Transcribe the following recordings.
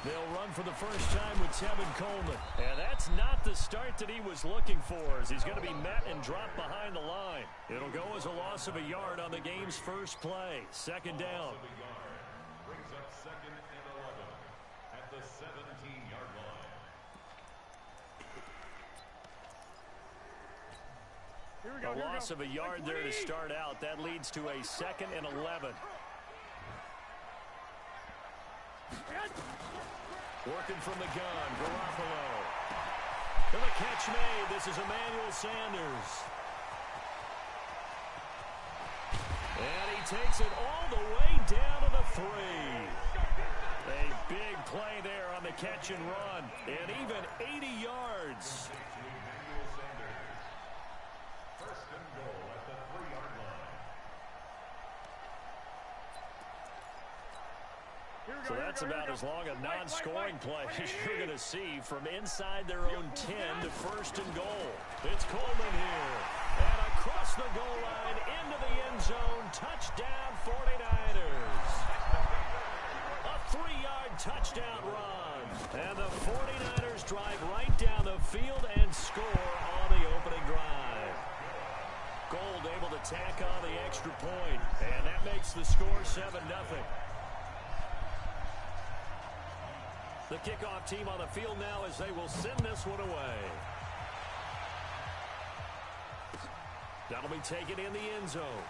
They'll run for the first time with Tevin Coleman. And that's not the start that he was looking for, as he's going to be met and dropped behind the line. It'll go as a loss of a yard on the game's first play. Second down. Brings up 2nd and 11 at the 17-yard line. A loss of a yard there to start out. That leads to a 2nd and 11. Working from the gun, Garoppolo. For the catch made, this is Emmanuel Sanders. And he takes it all the way down to the 3. A big play there on the catch and run, and even 80 yards. First and goal at the 3-yard line. So that's about as long a non-scoring play as you're going to see from inside their own 10 to first and goal. It's Coleman here. And across the goal line into the end zone. Touchdown 49ers. A 3-yard touchdown run. And the 49ers drive right down the field and score on the opening drive. Gold able to tack on the extra point. And that makes the score 7-0. The kickoff team on the field now as they will send this one away. That'll be taken in the end zone.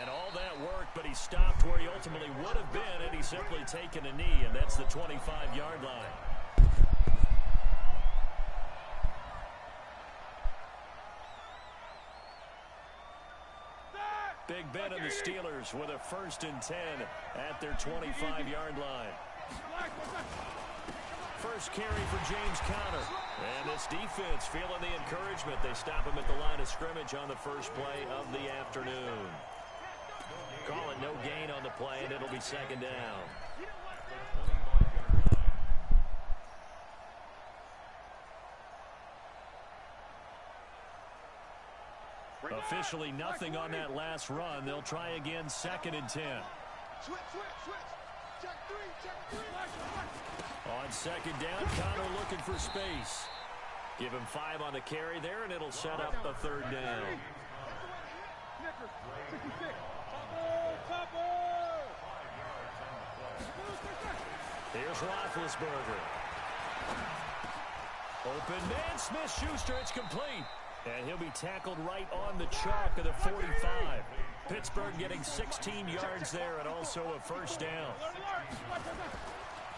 And all that work, but he stopped where he ultimately would have been had he simply taken a knee, and that's the 25-yard line. Big Ben and the Steelers with a 1st and 10 at their 25-yard line. First carry for James Conner. And this defense feeling the encouragement. They stop him at the line of scrimmage on the first play of the afternoon. Call it no gain on the play, and it'll be 2nd down. Officially nothing on that last run. They'll try again 2nd and 10. Switch. Check three. On 2nd down, Conner looking for space. Give him 5 on the carry there, and it'll set up the 3rd down. Here's Roethlisberger. Open man, Smith-Schuster, it's complete. And he'll be tackled right on the chalk of the 45. Pittsburgh getting 16 yards there and also a 1st down.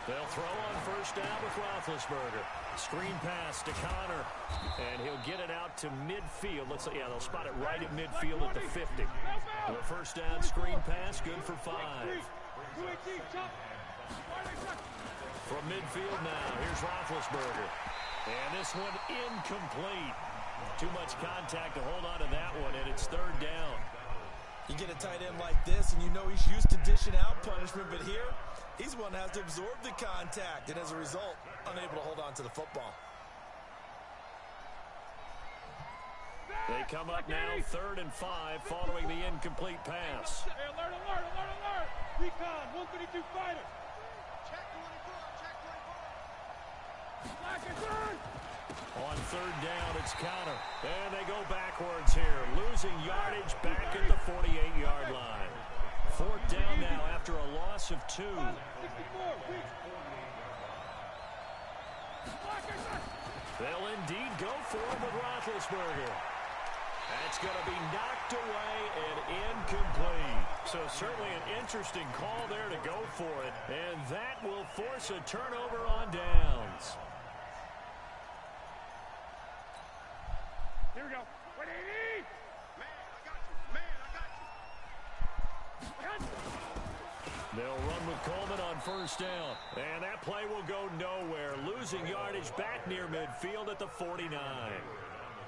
They'll throw on 1st down with Roethlisberger. Screen pass to Conner. And he'll get it out to midfield. They'll spot it right at midfield at the 50. The 1st down screen pass, good for 5. From midfield now, here's Roethlisberger. And this one incomplete. Too much contact to hold on to that one, and it's 3rd down. You get a tight end like this, and you know he's used to dishing out punishment, but here, he's one that has to absorb the contact, and as a result, unable to hold on to the football. They come up now 3rd and 5 following the incomplete pass. Hey, alert! Recon, 132 fighter. Check 24. On 3rd down, it's Conner. And they go backwards here, losing yardage back at the 48-yard line. 4th down now after a loss of 2. They'll indeed go for him with Roethlisberger. That's going to be knocked away and incomplete. So certainly an interesting call there to go for it. And that will force a turnover on downs. Here we go. 180! Man, I got you. They'll run with Coleman on 1st down. And that play will go nowhere. Losing yardage back near midfield at the 49.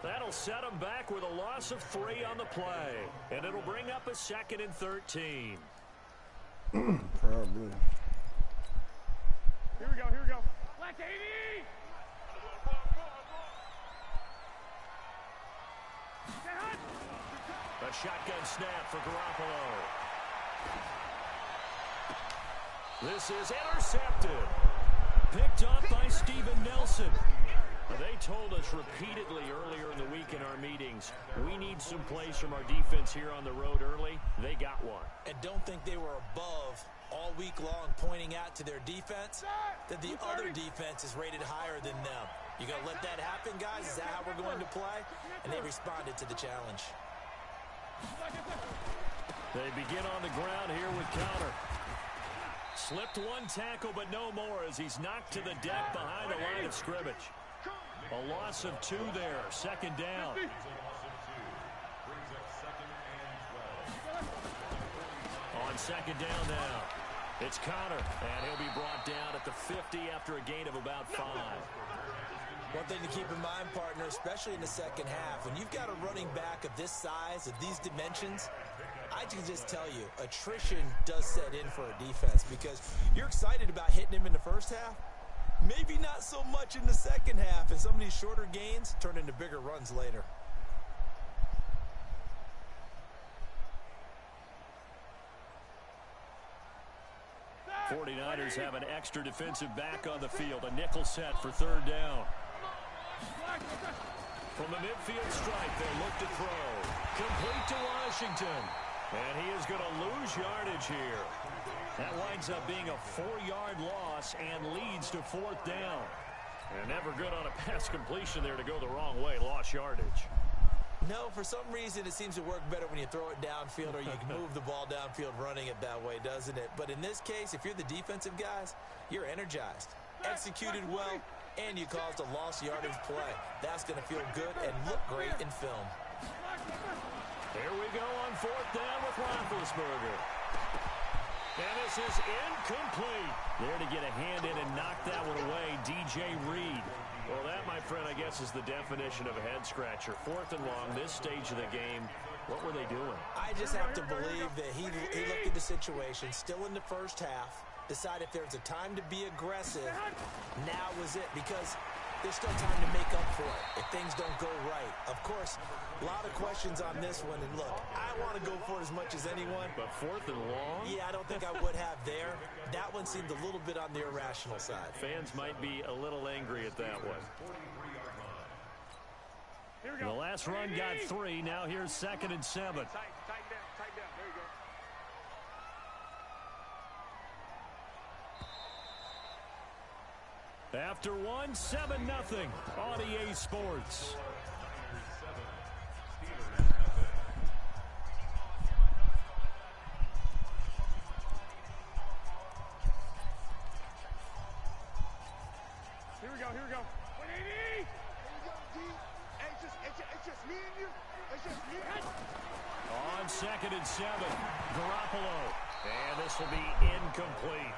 That'll set them back with a loss of 3 on the play. And it'll bring up a 2nd and 13. Probably. Here we go. Black 80! A shotgun snap for Garoppolo. This is intercepted. Picked up by Steven Nelson. They told us repeatedly earlier in the week in our meetings, we need some plays from our defense here on the road early. They got one. And don't think they were above all week long pointing out to their defense that the other defense is rated higher than them. You going to let that happen, guys? Is that how we're going to play? And they responded to the challenge. They begin on the ground here with counter. Slipped one tackle, but no more as he's knocked to the deck behind the line of scrimmage. A loss of 2 there. Second down. On second down now. It's Connor, and he'll be brought down at the 50 after a gain of about 5. One thing to keep in mind, partner, especially in the second half, when you've got a running back of this size, of these dimensions, I can just tell you, attrition does set in for a defense because you're excited about hitting him in the first half. Maybe not so much in the second half, and some of these shorter gains turn into bigger runs later. 49ers have an extra defensive back on the field. A nickel set for third down. From the midfield stripe, they'll look to throw. Complete to Washington. And he is going to lose yardage here. That winds up being a 4-yard loss and leads to 4th down. And never good on a pass completion there to go the wrong way. Lost yardage. No, for some reason, it seems to work better when you throw it downfield or you can move the ball downfield running it that way, doesn't it? But in this case, if you're the defensive guys, you're energized, executed well, and you caused a lost yardage play. That's going to feel good and look great in film. Here we go on 4th down with Roethlisberger. And this is incomplete. There to get a hand in and knock that one away, DJ Reed. Well, that, my friend, I guess is the definition of a head-scratcher. 4th and long, this stage of the game. What were they doing? I just have to believe that he looked at the situation, still in the first half, decided if there's a time to be aggressive, now was it, because there's still time to make up for it if things don't go right. Of course, a lot of questions on this one, and look, I want to go for it as much as anyone. But 4th and long? Yeah, I don't think I would have there. That one seemed a little bit on the irrational side. Fans might be a little angry at that one. The last run got 3. Now here's 2nd and 7. Tighten down. There you go. After 1, 7-0 on EA Sports. Here we go. 180. Here you go, D. Hey, it's just me and you. It's just me. On 2nd and 7, Garoppolo. And this will be incomplete.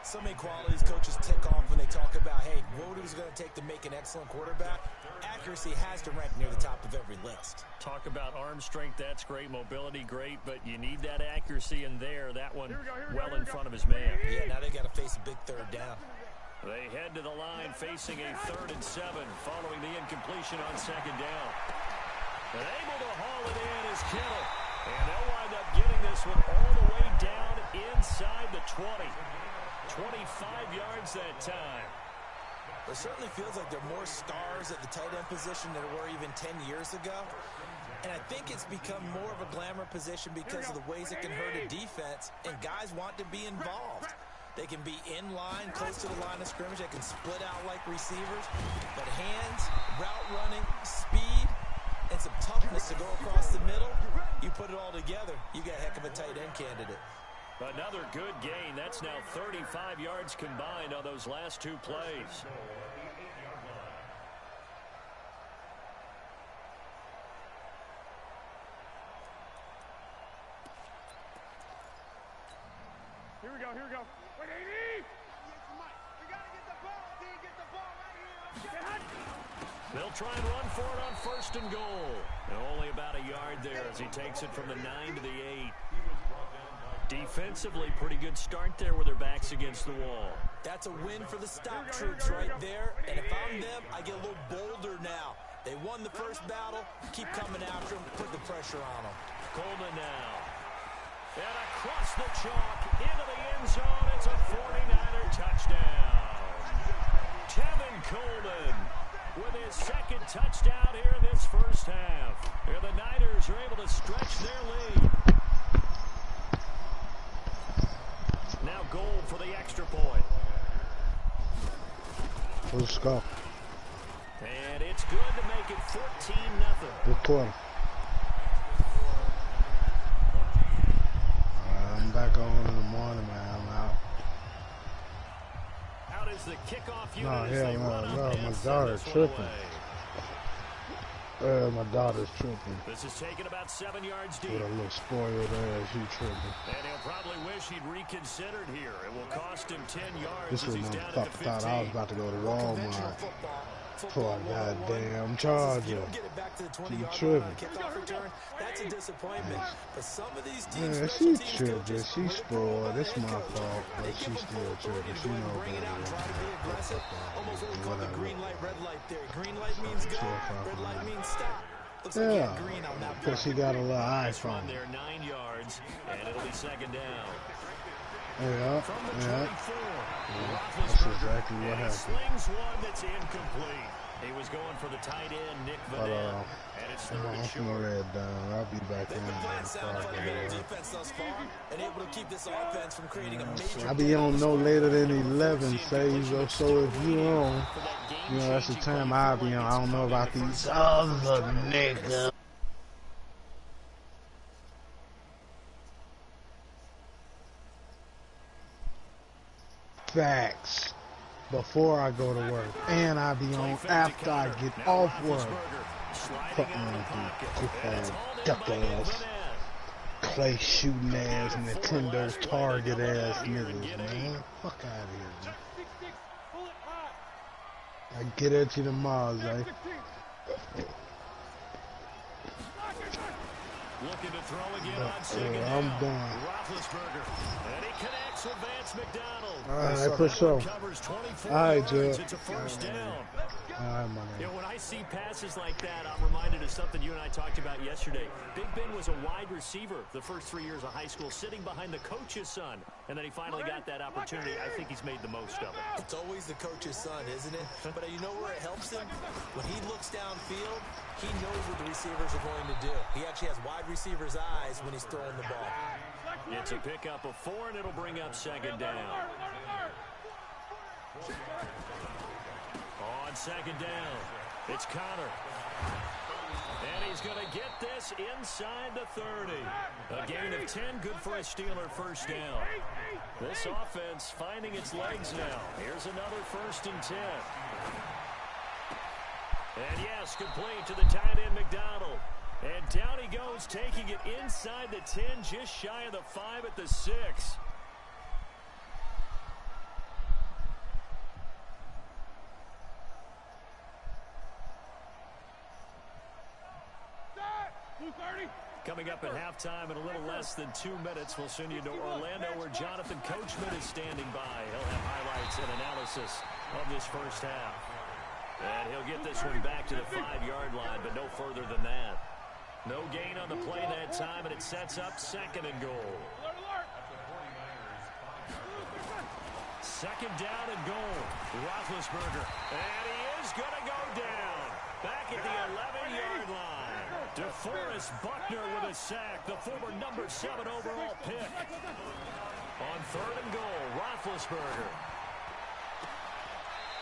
So many qualities coaches tick off when they talk about, hey, what is it going to take to make an excellent quarterback? Accuracy has to rank near the top of every list. Talk about arm strength, that's great. Mobility, great, but you need that accuracy in there. That one well in front of his man. Yeah, now they got to face a big 3rd down. They head to the line facing a 3rd and 7 following the incompletion on 2nd down. And able to haul it in is Kittle. And they'll wind up getting this one all the way down inside the 20. 25 yards that time. It certainly feels like there are more stars at the tight end position than there were even 10 years ago. And I think it's become more of a glamour position because of the ways it can hurt a defense, and guys want to be involved. They can be in line, close to the line of scrimmage. They can split out like receivers. But hands, route running, speed, and some toughness to go across the middle, you put it all together, you got a heck of a tight end candidate. Another good gain. That's now 35 yards combined on those last 2 plays. Here we go. 180. We got to get the ball. Get the ball right here. They'll try and run for it on 1st and goal. And only about a yard there as he takes it from the 9 to the 8. Defensively, pretty good start there with their backs against the wall. That's a win for the stop troops right there. And if I'm them, I get a little bolder now. They won the first battle. Keep coming after them. Put the pressure on them. Coleman now. And across the chalk into the end zone. It's a 49er touchdown. Kevin Coleman with his second touchdown here in this first half. Here the Niners are able to stretch their lead. Now goal for the extra point. Let's go. And it's good to make it 14-0. Good quarter. I'm back on in the morning, man. I'm out. Out is the kickoff unit. No, as hell they run no. up My and send daughter's this one tripping. away. My daughter's tripping. This is taken about 7 yards deep. With a little spoiled ass, she tripping. And he'll probably wish he'd reconsidered here. It will cost him 10 yards This as little he's down at the motherfucker 15. thought I was about to go to Walmart for a goddamn charger. She tripping. That's a disappointment. But some of these teams, Man, she tripping. She spoiled. It's my fault, but she still tripping. She know bring it out and try to be aggressive. Almost what we call the Whatever. green light, red light theory. Green light means go, red light means stop. Looks like you Yeah, got green on that because she got a little Nice iPhone. run there, 9 yards, and it'll be second down. Yeah, From the yeah. 24, That's exactly what and he happened. slings one that's incomplete. He was going for the tight end, Nick Vanette, and it's third and I'm short. gonna lay it down. I'll be back They've in. been playing sound fundamental defense thus far and able to keep this offense from creating a major. I'll be on no later than 11, Sage. So if you on, you know, that's the time I'll be on. I don't know about these other niggas. Facts. Before I go to work, and I'll be on after I get off work. Fuck man, dude. Duck ass, clay shooting ass, Nintendo target ass niggas, man. Fuck out of here, man. I get at you tomorrow, Zay. Looking to throw again on second down. I'm done. Roethlisberger, and he connects with Vance McDonald. Alright, for sure. Covers 24 Alright, yards. Joe. It's a first down. Alright, my You man. know, when I see passes like that, I'm reminded of something you and I talked about yesterday. Big Ben was a wide receiver the first 3 years of high school, sitting behind the coach's son. And then he finally got that opportunity. I think he's made the most of it. It's always the coach's son, isn't it? But you know where it helps him? When he looks downfield, he knows what the receivers are going to do. He actually has wide receivers' eyes when he's throwing the ball. It's a pickup of 4, and it'll bring up second down. On second down, it's Connor. And he's going to get this inside the 30. A gain of 10, good for a Steeler first down. This offense finding its legs now. Here's another 1st and 10. And yes, complete to the tight end McDonald. And down he goes, taking it inside the 10, just shy of the 5 at the 6. Coming up at halftime in a little less than 2 minutes, we'll send you to Orlando where Jonathan Coachman is standing by. He'll have highlights and analysis of this first half. And he'll get this one back to the 5-yard line, but no further than that. No gain on the play that time, and it sets up 2nd and goal. Second down and goal. Roethlisberger. And he is going to go down. Back at the 11-yard line. DeForest Buckner with a sack. The former number 7 overall pick. On 3rd and goal, Roethlisberger.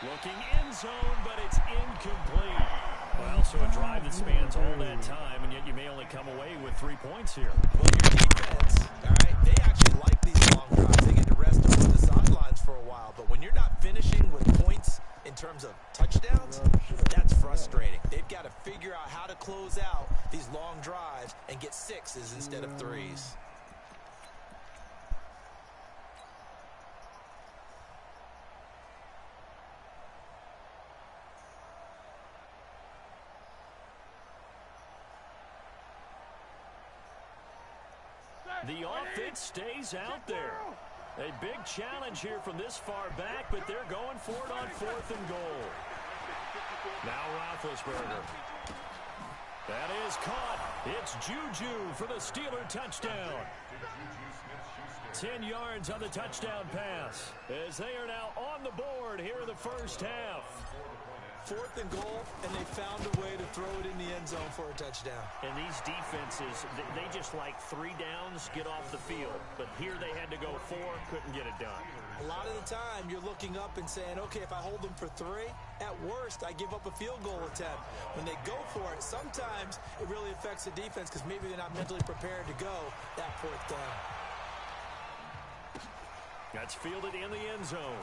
Looking end zone, but it's incomplete. Well, so a drive that spans all that time, and yet you may only come away with 3 points here. Well, your defense, all right, they actually like these long drives. They get to rest over the sidelines for a while. But when you're not finishing with points in terms of touchdowns, that's frustrating. They've got to figure out how to close out these long drives and get 6s instead of 3s. The offense stays out there. A big challenge here from this far back, but they're going for it on 4th and goal. Now Roethlisberger. That is caught. It's Juju for the Steeler touchdown. 10 yards on the touchdown pass, as they are now on the board here in the first half. 4th and goal, and they found a way to throw it in the end zone for a touchdown. And these defenses, they just like 3 downs, get off the field. But here they had to go 4, couldn't get it done. A lot of the time, you're looking up and saying, okay, if I hold them for 3, at worst, I give up a field goal attempt. When they go for it, sometimes it really affects the defense because maybe they're not mentally prepared to go that 4th down. That's fielded in the end zone.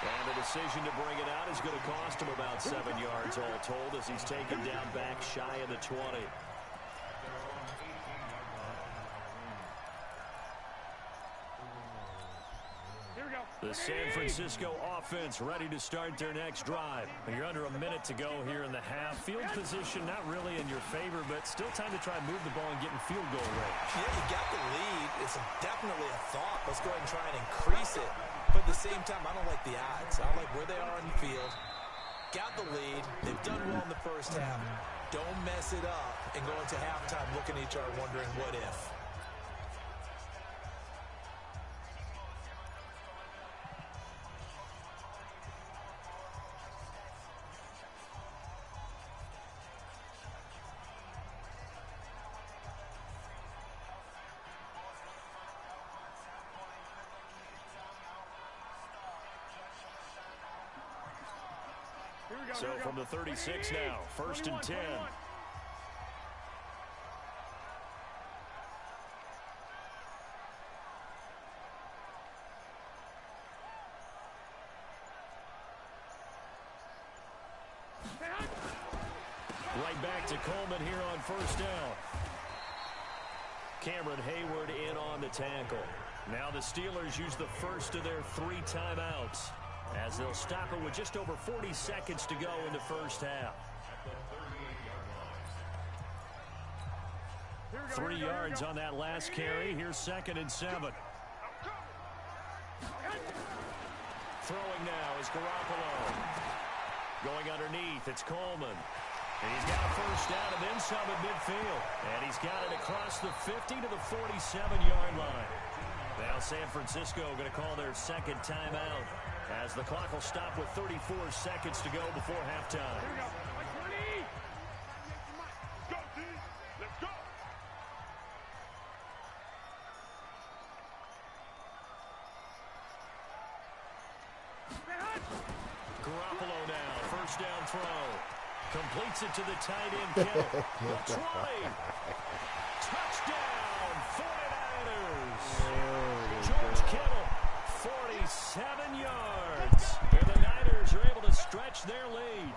And the decision to bring it out is going to cost him about 7 yards all told as he's taken down back shy of the 20. The San Francisco offense ready to start their next drive. You're under a minute to go here in the half. Field position not really in your favor, but still time to try and move the ball and get in field goal range. Yeah, you got the lead. It's definitely a thought. Let's go ahead and try and increase it. But at the same time, I don't like the odds. I don't like where they are on the field. Got the lead. They've done well in the first half. Don't mess it up and go into halftime looking at each other wondering what if. So from the 36 now, 1st and 10. Right back to Coleman here on 1st down. Cameron Hayward in on the tackle. Now the Steelers use the first of their 3 timeouts, as they'll stop it with just over 40 seconds to go in the first half. 3 yards on that last carry. Here's 2nd and 7. Throwing now is Garoppolo. Going underneath, it's Coleman. And he's got a first down and then some at midfield. And he's got it across the 50 to the 47-yard line. Now San Francisco going to call their 2nd timeout, as the clock will stop with 34 seconds to go before halftime. Here we go. 20. Go, D. Let's go. Garoppolo now, first down throw. Completes it to the tight end, Kittle. The 20. Touchdown, 49ers. George Kittle, 47 yards. And the Niners are able to stretch their lead.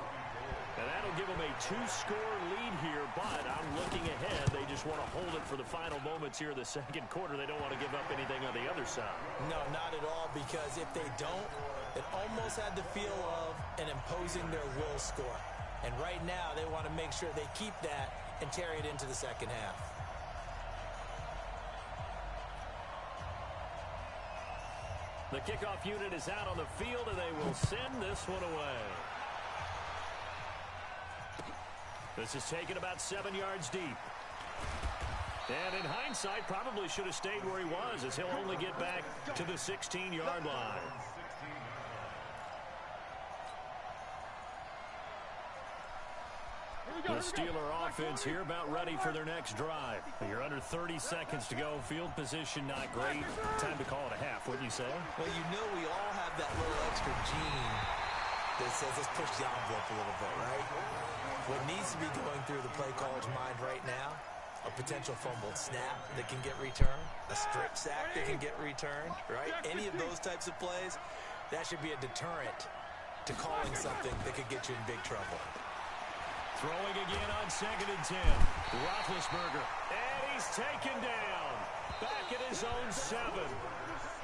And that'll give them a 2-score lead here, but I'm looking ahead. They just want to hold it for the final moments here in the 2nd quarter. They don't want to give up anything on the other side. No, not at all, because if they don't, it almost had the feel of an imposing their will score. And right now, they want to make sure they keep that and carry it into the 2nd half. The kickoff unit is out on the field, and they will send this one away. This is taken about 7 yards deep. And in hindsight, probably should have stayed where he was, as he'll only get back to the 16-yard line. The Steeler offense here about ready for their next drive. You're under 30 seconds to go. Field position not great. Time to call it a half, wouldn't you say? Well, you know we all have that little extra gene that says let's push the envelope a little bit, right? What needs to be going through the play caller's mind right now, a potential fumbled snap that can get returned, a strip sack that can get returned, right? Any of those types of plays, that should be a deterrent to calling something that could get you in big trouble. Throwing again on 2nd and 10. Roethlisberger. And he's taken down. Back at his own 7.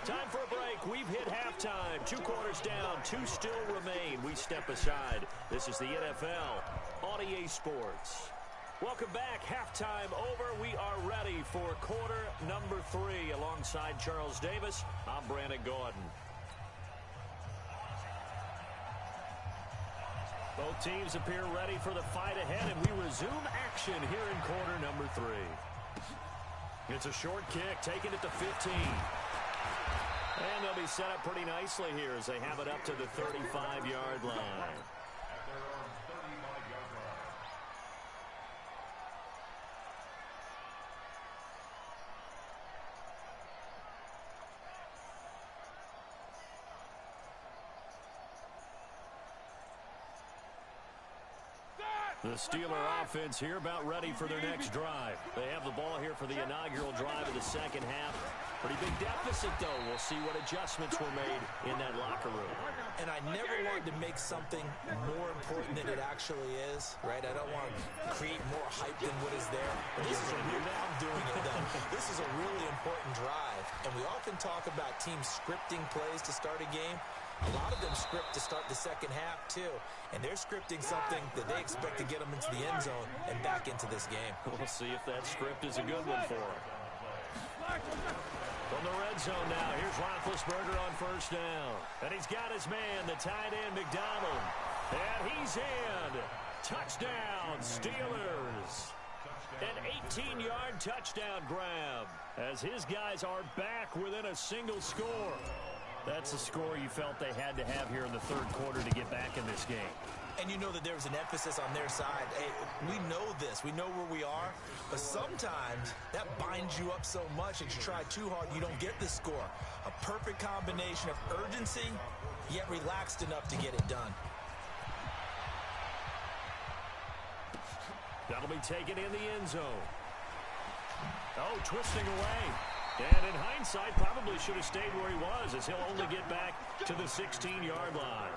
Time for a break. We've hit halftime. 2 quarters down. 2 still remain. We step aside. This is the NFL on EA Sports. Welcome back. Halftime over. We are ready for quarter number 3. Alongside Charles Davis, I'm Brandon Gordon. Both teams appear ready for the fight ahead, and we resume action here in quarter number 3. It's a short kick, taking it to 15. And they'll be set up pretty nicely here as they have it up to the 35-yard line. The Steeler offense here about ready for their next drive. They have the ball here for the inaugural drive of the second half. Pretty big deficit, though. We'll see what adjustments were made in that locker room. And I never wanted to make something more important than it actually is, right? I don't want to create more hype than what is there. But this is a really, I'm doing it, though. This is a really important drive. And we often talk about teams scripting plays to start a game. A lot of them script to start the second half, too. And they're scripting something that they expect to get them into the end zone and back into this game. We'll see if that script is a good one for them. From the red zone now, here's Roethlisberger on first down. And he's got his man, the tight end, McDonald. And he's in. Touchdown, Steelers. An 18-yard touchdown grab as his guys are back within a single score. That's a score you felt they had to have here in the third quarter to get back in this game. And you know that there was an emphasis on their side. Hey, we know this. We know where we are. But sometimes that binds you up so much that you try too hard, you don't get the score. A perfect combination of urgency, yet relaxed enough to get it done. That'll be taken in the end zone. Oh, twisting away. And in hindsight, probably should have stayed where he was, as he'll only get back to the 16-yard line.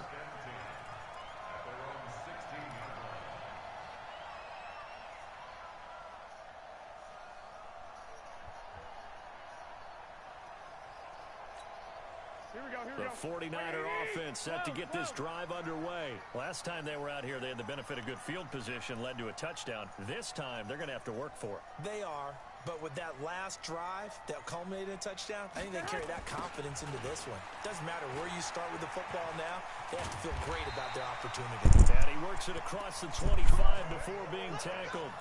The 49er offense set to get this drive underway. Last time they were out here, they had the benefit of good field position, led to a touchdown. This time, they're going to have to work for it. They are, but with that last drive that culminated in a touchdown, I think they carry that confidence into this one. Doesn't matter where you start with the football now, they have to feel great about their opportunity. And he works it across the 25 before being tackled.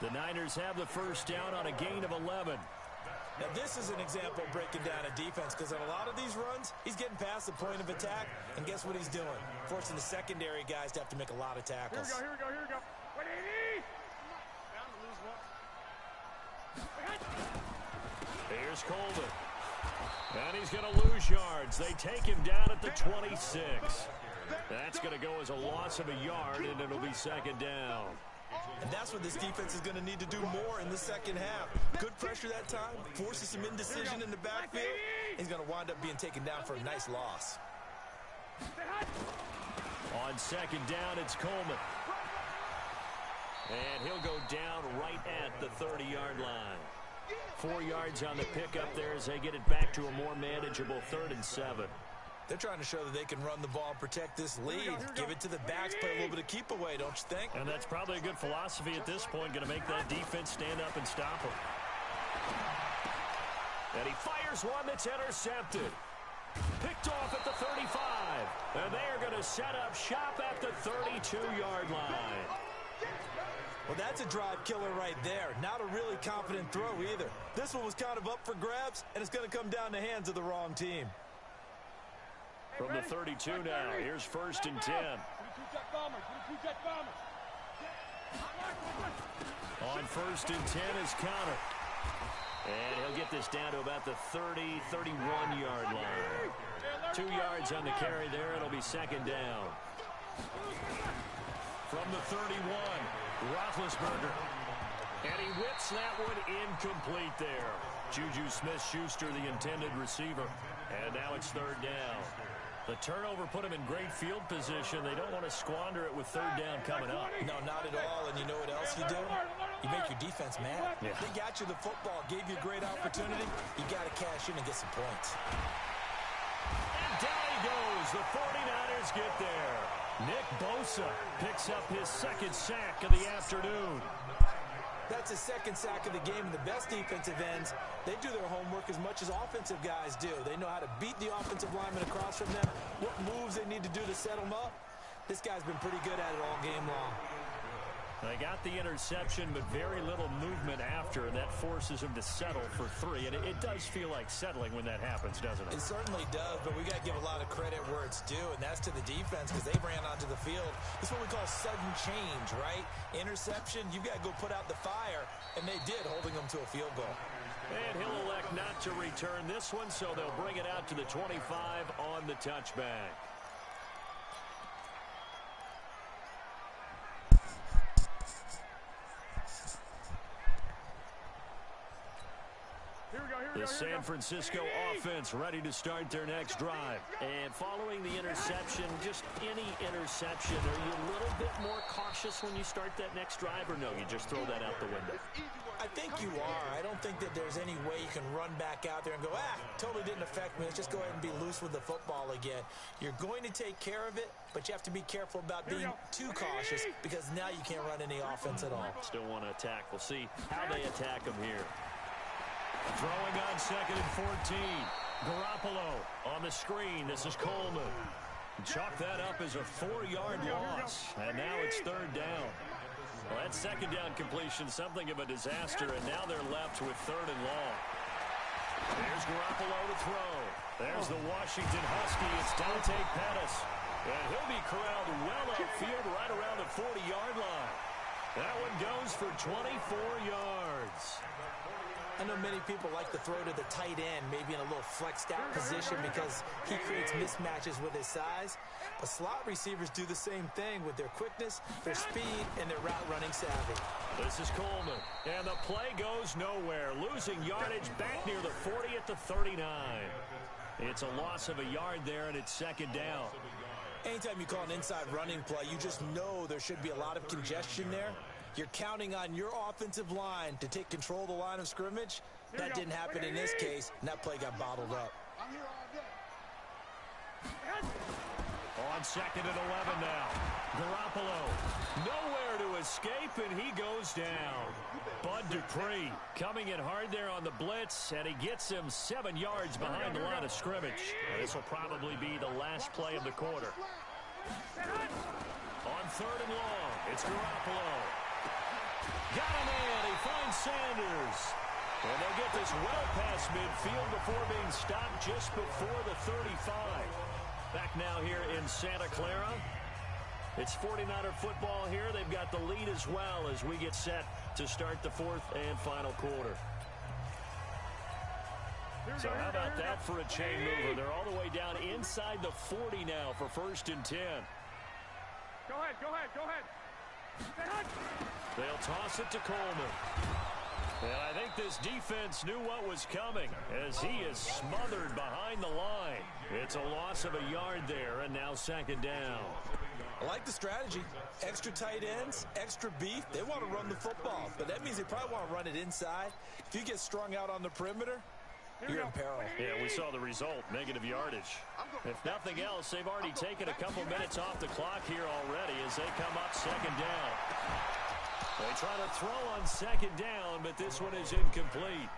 The Niners have the first down on a gain of 11. Now, this is an example of breaking down a defense, because on a lot of these runs, he's getting past the point of attack, and guess what he's doing? Forcing the secondary guys to have to make a lot of tackles. Here we go. 180! Here's Coleman. And he's going to lose yards. They take him down at the 26. That's going to go as a loss of a yard, and it'll be second down. And that's what this defense is going to need to do more in the second half. Good pressure that time, forces some indecision in the backfield. He's going to wind up being taken down for a nice loss. On second down, it's Coleman. And he'll go down right at the 30-yard line. 4 yards on the pickup there as they get it back to a more manageable 3rd and 7. They're trying to show that they can run the ball, protect this lead, give it to the backs, play a little bit of keep away, don't you think? And that's probably a good philosophy at this point, going to make that defense stand up and stop him. And he fires one that's intercepted. Picked off at the 35. And they are going to set up shop at the 32-yard line. Well, that's a drive killer right there. Not a really confident throw either. This one was kind of up for grabs, and it's going to come down the hands of the wrong team. From the 32 now, here's 1st and 10. On 1st and 10 is Connor. And he'll get this down to about the 30, 31-yard line. 2 yards on the carry there. It'll be second down. From the 31, Roethlisberger. And he whips that one incomplete there. Juju Smith-Schuster, the intended receiver. And now it's 3rd down. The turnover put him in great field position. They don't want to squander it with 3rd down coming up. No, not at all. And you know what else you do? You make your defense mad. Yeah. They got you the football, gave you a great opportunity. You got to cash in and get some points. And down he goes. The 49ers get there. Nick Bosa picks up his 2nd sack of the afternoon. That's his 2nd sack of the game, and the best defensive ends, they do their homework as much as offensive guys do. They know how to beat the offensive lineman across from them, what moves they need to do to set them up. This guy's been pretty good at it all game long. They got the interception, but very little movement after. after, and that forces him to settle for 3. And it does feel like settling when that happens, doesn't it? It certainly does, but we got to give a lot of credit where it's due, and that's to the defense because they ran onto the field. It's what we call sudden change, right? Interception, you've got to go put out the fire, and they did, holding them to a field goal. And he'll elect not to return this one, so they'll bring it out to the 25 on the touchback. The San Francisco offense ready to start their next drive. And following the interception, just any interception, are you a little bit more cautious when you start that next drive, or no, you just throw that out the window? I think you are. I don't think that there's any way you can run back out there and go, totally didn't affect me. Let's just go ahead and be loose with the football again. You're going to take care of it, but you have to be careful about being too cautious because now you can't run any offense at all. Still want to attack. We'll see how they attack him here. Throwing on 2nd and 14. Garoppolo on the screen. This is Coleman. Chalk that up as a 4-yard loss. And now it's 3rd down. Well, that 2nd down completion, something of a disaster, and now they're left with 3rd and long. There's Garoppolo to throw. There's the Washington Husky. It's Dante Pettis. And he'll be corralled well upfield right around the 40-yard line. That one goes for 24 yards. I know many people like to throw to the tight end, maybe in a little flexed out position because he creates mismatches with his size. But slot receivers do the same thing with their quickness, their speed, and their route running savvy. This is Coleman, and the play goes nowhere. Losing yardage back near the 40 at the 39. It's a loss of a yard there, and it's 2nd down. Anytime you call an inside running play, you just know there should be a lot of congestion there. You're counting on your offensive line to take control of the line of scrimmage. That didn't happen in this case, and that play got bottled up. On 2nd and 11 now. Garoppolo nowhere to escape, and he goes down. Bud Dupree coming in hard there on the blitz, and he gets him 7 yards behind the line of scrimmage. This will probably be the last play of the quarter. On 3rd and long, it's Garoppolo. Got him in. He finds Sanders. And they'll get this well past midfield before being stopped just before the 35. Back now here in Santa Clara. It's 49er football here. They've got the lead as well as we get set to start the 4th and final quarter. So how about that for a chain mover? They're all the way down inside the 40 now for 1st and 10. Go ahead. They'll toss it to Coleman. And I think this defense knew what was coming as he is smothered behind the line. It's a loss of a yard there, and now 2nd down. I like the strategy. Extra tight ends, extra beef. They want to run the football, but that means they probably want to run it inside. If you get strung out on the perimeter, you're in peril. Yeah, we saw the result, negative yardage. If nothing else, they've already taken a couple minutes off the clock here already as they come up 2nd down. They try to throw on 2nd down, but this one is incomplete.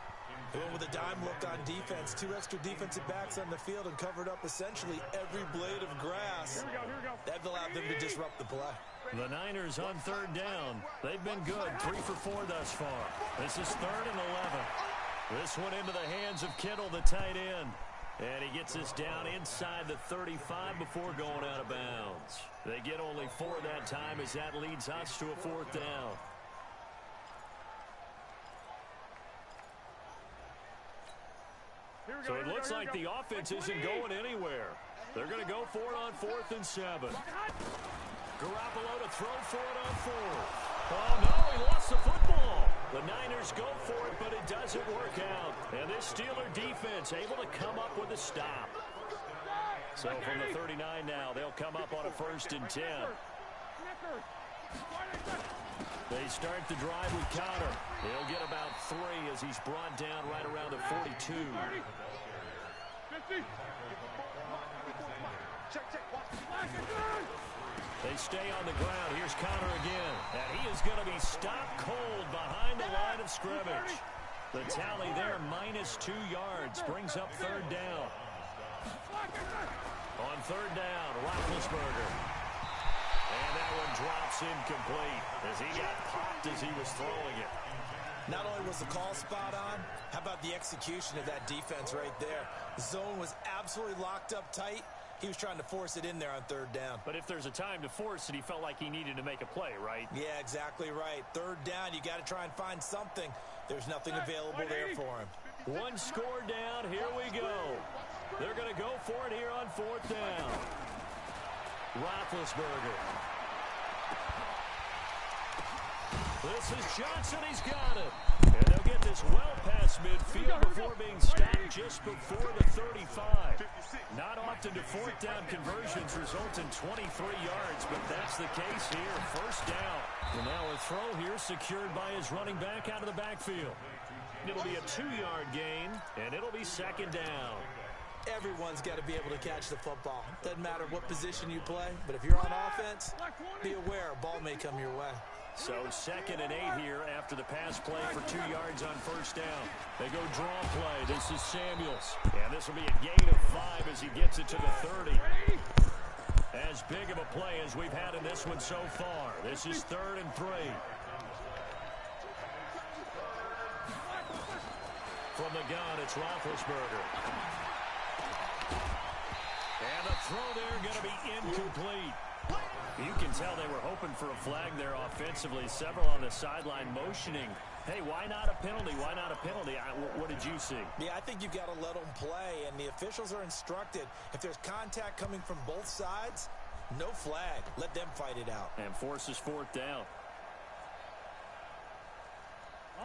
Going with a dime look on defense, 2 extra defensive backs on the field and covered up essentially every blade of grass. Here we go. That allowed them to disrupt the play. The Niners on 3rd down. They've been good, 3 for 4 thus far. This is 3rd and 11. This one into the hands of Kittle, the tight end. And he gets us down inside the 35 before going out of bounds. They get only 4 that time as that leads us to a 4th down. So it looks like the offense isn't going anywhere. They're going to go for it on 4th and 7. Garoppolo to throw for it on 4th. Oh, no, he lost the football. The Niners go for it, but it doesn't work out. And this Steeler defense able to come up with a stop. So from the 39 now, they'll come up on a 1st and 10. They start the drive with Cotter. He'll get about 3 as he's brought down right around the 42. They stay on the ground. Here's Cotter again. And he is going to be stopped cold behind the line of scrimmage. The tally there, -2 yards, brings up 3rd down. On 3rd down, Roethlisberger. And that one drops incomplete as he got popped as he was throwing it. Not only was the call spot on, how about the execution of that defense right there? The zone was absolutely locked up tight. He was trying to force it in there on third down. But if there's a time to force it, he felt like he needed to make a play, right? Yeah, exactly right. Third down, you got to try and find something. There's nothing available there for him. One score down. Here we go. They're going to go for it here on fourth down. Roethlisberger. This is Johnson. He's got it. And they'll get this well past midfield before being stopped just before the 35. Not often do fourth down conversions result in 23 yards, but that's the case here. First down. And now a throw here secured by his running back out of the backfield. It'll be a 2-yard gain, and it'll be second down. Everyone's got to be able to catch the football. Doesn't matter what position you play, but if you're on offense, be aware a ball may come your way. So 2nd and 8 here after the pass play for 2 yards on first down. They go draw play. This is Samuels. And this will be a gain of 5 as he gets it to the 30. As big of a play as we've had in this one so far. This is 3rd and 3. From the gun, it's Roethlisberger. And the throw there going to be incomplete. You can tell they were hoping for a flag there offensively. Several on the sideline motioning. Hey, why not a penalty? Why not a penalty? What did you see? Yeah, I think you've got to let them play, and the officials are instructed. If there's contact coming from both sides, no flag. Let them fight it out. And forces fourth down.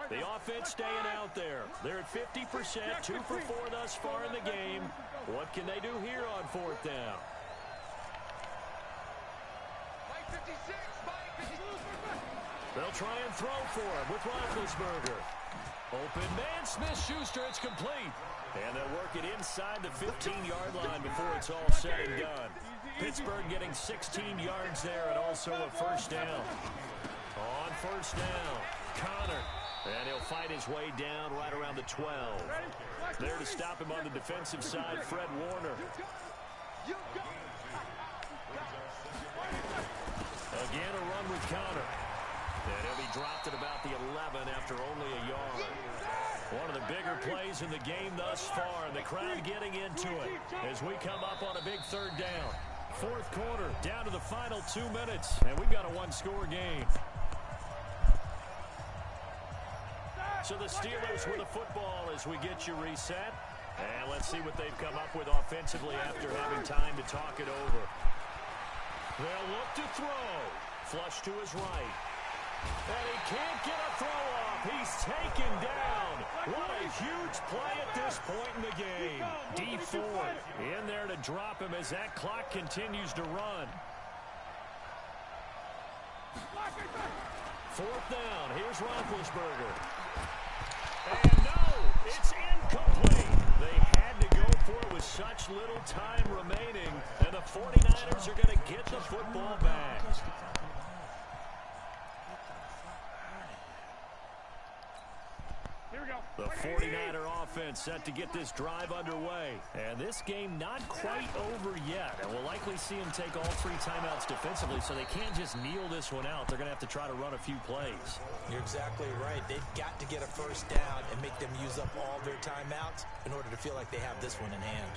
The offense staying out there. They're at 50%, 2 for 4 thus far in the game. What can they do here on fourth down? They'll try and throw for him with Roethlisberger. Open man, Smith-Schuster, it's complete. And they'll work it inside the 15-yard line before it's all said and done. Pittsburgh getting 16 yards there and also a first down. On first down, Connor. And he'll fight his way down right around the 12. There to stop him on the defensive side, Fred Warner. Again, a run with Connor. And he'll be dropped at about the 11 after only a yard. One of the bigger plays in the game thus far, and the crowd getting into it as we come up on a big third down. Fourth quarter, down to the final 2 minutes, and we've got a one-score game. So the Steelers with the football as we get you reset. And let's see what they've come up with offensively after having time to talk it over. They'll look to throw. Flush to his right. And he can't get a throw off. He's taken down. What a huge play at this point in the game. D Ford in there to drop him as that clock continues to run. Fourth down. Here's Roethlisberger. And no, it's incomplete. They had to go for it with such little time remaining. And the 49ers are going to get the football back. The 49er offense set to get this drive underway. And this game not quite over yet. And we'll likely see them take all 3 timeouts defensively, so they can't just kneel this one out. They're going to have to try to run a few plays. You're exactly right. They've got to get a first down and make them use up all their timeouts in order to feel like they have this one in hand.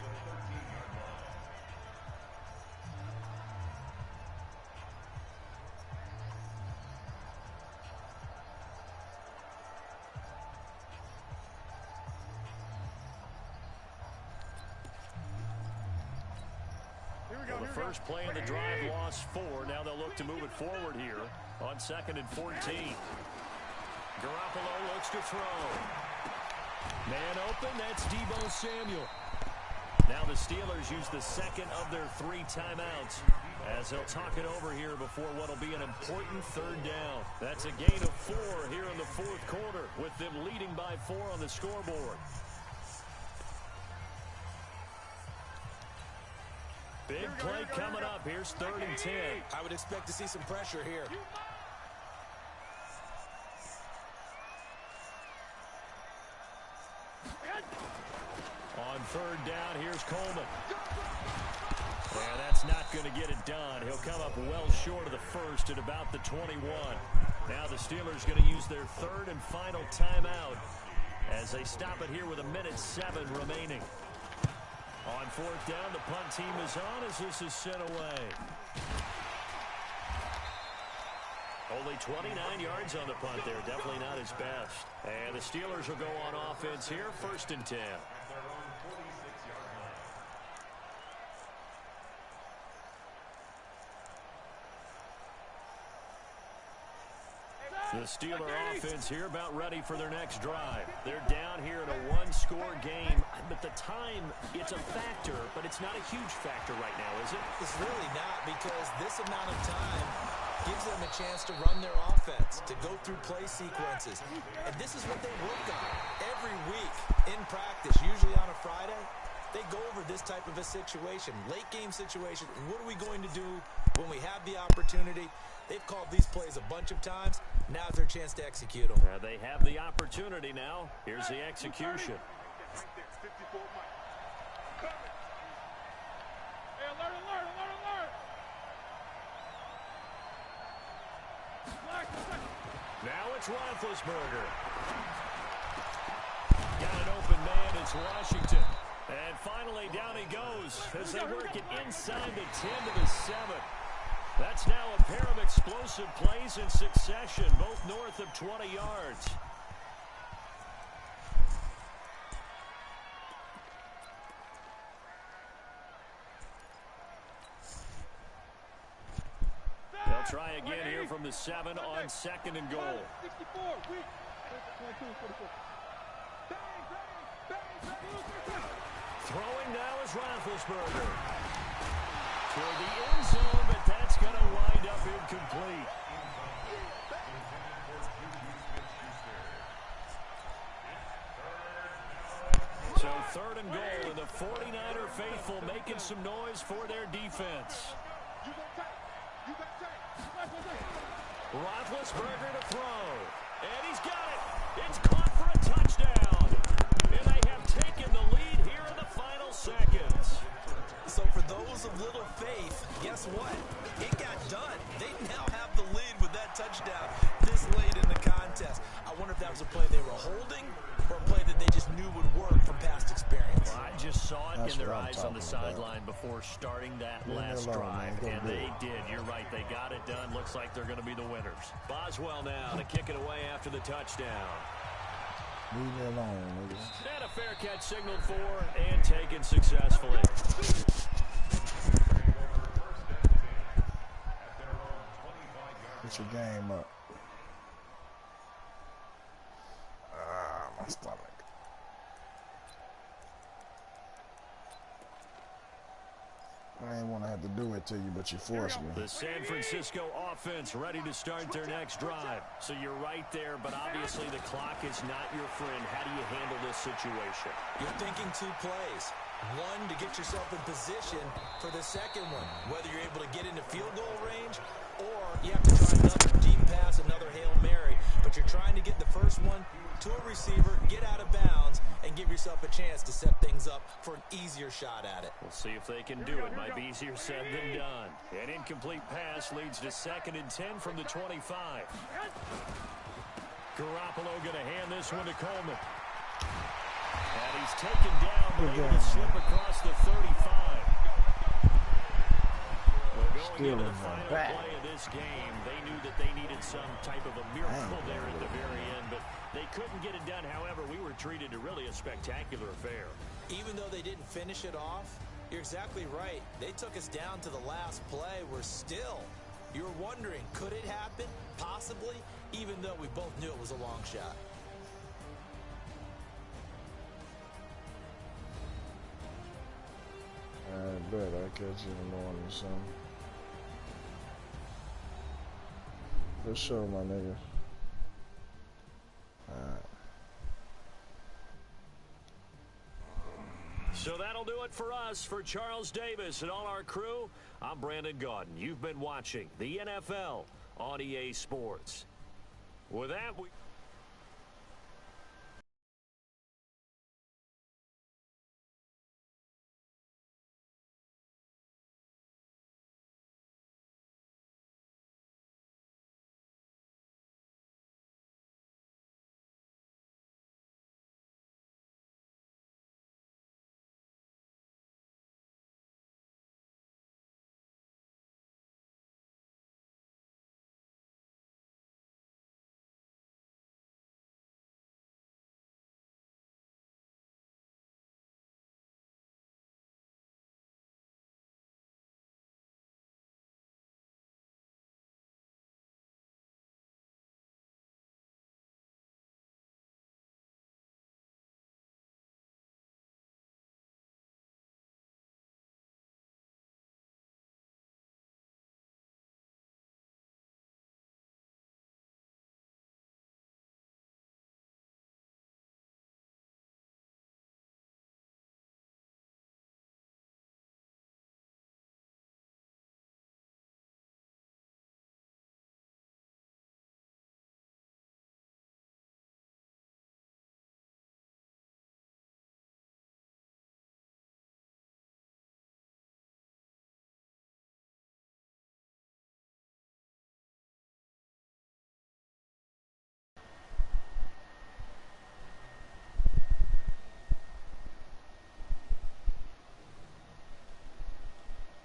The first play of the drive lost 4. Now they'll look to move it forward here on 2nd and 14. Garoppolo looks to throw. Man open, that's Deebo Samuel. Now the Steelers use the second of their 3 timeouts as they'll talk it over here before what will be an important third down. That's a gain of 4 here in the fourth quarter with them leading by 4 on the scoreboard. Big play coming up. Here's 3rd and 10. I would expect to see some pressure here. On 3rd down, here's Coleman. And that's not going to get it done. He'll come up well short of the first at about the 21. Now the Steelers going to use their third and final timeout as they stop it here with 1:07 remaining. On fourth down, the punt team is on as this is sent away. Only 29 yards on the punt there. Definitely not his best. And the Steelers will go on offense here, 1st and 10. The Steeler offense here about ready for their next drive. They're down here in a one-score game. But the time, it's a factor, but it's not a huge factor right now, is it? It's really not, because this amount of time gives them a chance to run their offense, to go through play sequences. And this is what they work on every week in practice, usually on a Friday. They go over this type of a situation, late game situation. What are we going to do when we have the opportunity? They've called these plays a bunch of times. Now's their chance to execute them. They have the opportunity now. Here's the execution. Now it's Roethlisberger. Got an open man. It's Washington. And finally, down he goes as they work it inside the 10 to the 7. That's now a pair of explosive plays in succession, both north of 20 yards. They'll try again here from the 7 on 2nd and goal. Throwing now is Roethlisberger. Toward the end zone, but that's going to wind up incomplete. So 3rd and goal, and the 49er faithful making some noise for their defense. Roethlisberger to throw. And he's got it. It's caught for a touchdown. And they have taken the lead here in the final seconds. So for those of little faith, guess what? It got done. They now have the lead with that touchdown this late in the contest. I wonder if that was a play they were holding or a play that they just knew would work from past experience. Well, I just saw it in their eyes on the sideline before starting that last drive, and they did. You're right. They got it done. Looks like they're going to be the winners. Boswell now to kick it away after the touchdown. Leave me alone, nigga. And a fair catch signaled for and taken successfully. Get your game up. My stomach. I ain't want to have to do it to you, but you forced me. The San Francisco offense ready to start their next drive. So you're right there, but obviously the clock is not your friend. How do you handle this situation? You're thinking 2 plays. One, to get yourself in position for the second one, whether you're able to get into field goal range or you have to try another deep pass, another Hail Mary. But you're trying to get the first one to a receiver, get out of bounds, and give yourself a chance to set things up for an easier shot at it. We'll see if they can do it. Might be easier said than done. An incomplete pass leads to 2nd and 10 from the 25. Garoppolo going to hand this one to Coleman. And he's taken down, but able to slip across the 35. Going into the final play of this game, they knew that they needed some type of a miracle there at the very end, but they couldn't get it done. However, we were treated to really a spectacular affair. Even though they didn't finish it off, you're exactly right. They took us down to the last play. We're still, you were wondering, could it happen? Possibly, even though we both knew it was a long shot. I bet I'll catch you in the morning or something. For sure, my nigga. Alright. So that'll do it for us. For Charles Davis and all our crew, I'm Brandon Gaudin. You've been watching the NFL on EA Sports. With that, we...